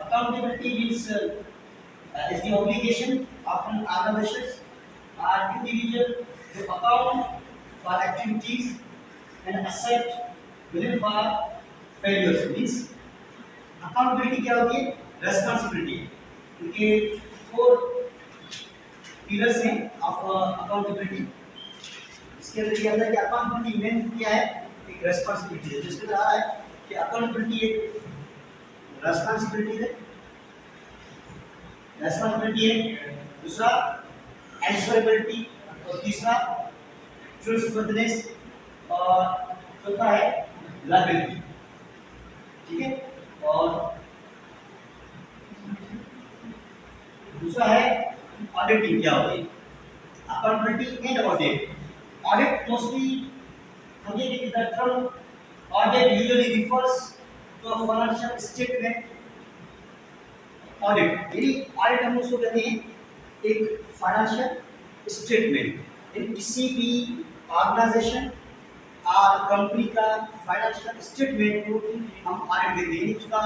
Accountability is the obligation of an organization or individual to account for activities and accept blame for failures. Means accountability क्या होती है? Responsibility. इनके 4 pillars हैं of accountability. इसके अंदर ये आता है कि accountability मेन क्या है? एक responsibility है. जिसके अंदर आ रहा है कि accountability एक responsibility है. रेस्पॉन्सिबिलिटी है, दूसरा एंसरेबिलिटी और तीसरा ट्रूथफुलनेस और चौथा है लायबिलिटी. ठीक है. और दूसरा है ऑडिटिंग. क्या होती है? Accountability and audit. Audit mostly again the term audit usually refers to a financial statement. Audit यानी ऑडिट हम उसको कहते हैं एक फाइनेंशियल स्टेटमेंट. इन किसी भी ऑर्गेनाइजेशन और कंपनी का फाइनेंशियल स्टेटमेंट को हम ऑडिट देते हैं. उसका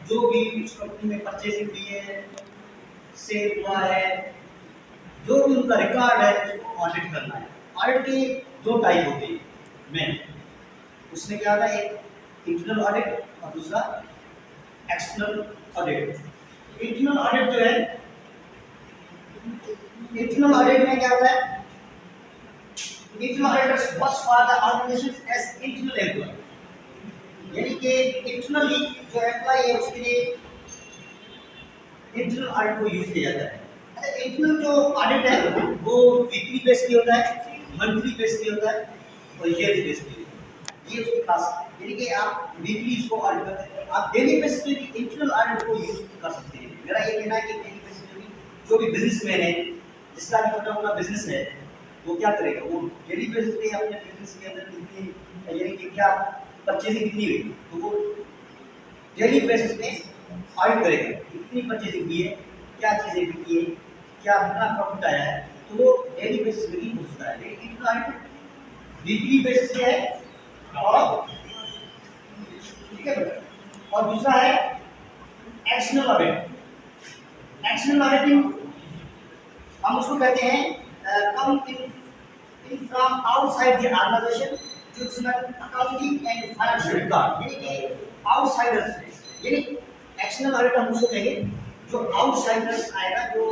जो भी उस कंपनी में परचेजिंग हुई है, सेल हुआ है, जो भी उनका रिकॉर्ड है उसको ऑडिट करना है. ऑडिट के 2 टाइप होते हैं मेन. उसमें क्या होता है? एक इंटरनल ऑडिट और दूसरा एक्सटर्नल ऑडिट. इंटरनल ऑडिट जो है, इंटरनल ऑडिट में क्या होता है? Internal auditors work for the organisation as internal employ. यानी कि इंटरनली जो एम्प्लॉय है उसके लिए इंटरनल ऑडिट को यूज किया जाता है. अच्छा, इंटरनल जो ऑडिट है वो वीकली बेस पे होता है, मंथली बेस पे होता है और ईयरली बेस पे. ये उसकी खास यानी कि आप वीकली इसको ऑडिट करते हैं. आप डेली बेसिस पे भी इंटरनल ऑडिट को यूज कर सकते हैं. मेरा ये कहना है कि डेली बेसिस पे भी जो भी बिजनेसमैन है, जिसका भी छोटा मोटा बिजनेस है, वो क्या करेगा? वो डेली बेसिस पे अपने बिजनेस के अंदर कितनी यानी कि क्या परचेजिंग कितनी हुई तो वो डेली बेसिस पे ऑडिट करेगा. कितनी परचेजिंग हुई है, क्या चीज़ें बिकी है, क्या कितना प्रॉफिट आया है, तो वो डेली बेसिस पे ही हो सकता है. लेकिन इंटरनल ऑडिट वीकली बेसिस पे है. और ठीक है बेटा. और दूसरा है एक्सटर्नल ऑडिट. एक्सटर्नल ऑडिटिंग हम उसको कहते हैं come in from outside the organisation to external accounting and financial record. यानी कि आउटसाइडर्स. यानी एक्सटर्नल ऑडिट हम उसको कहेंगे जो आउटसाइडर्स आएगा, जो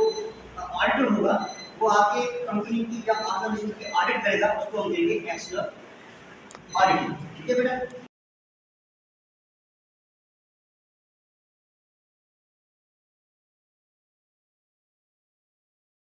ऑडिटर होगा वो आपके कंपनी की या ऑर्गेनाइजेशन की ऑडिट करेगा, उसको हम कहेंगे एक्सटर्नल ऑडिटिंग. ठीक है बेटा.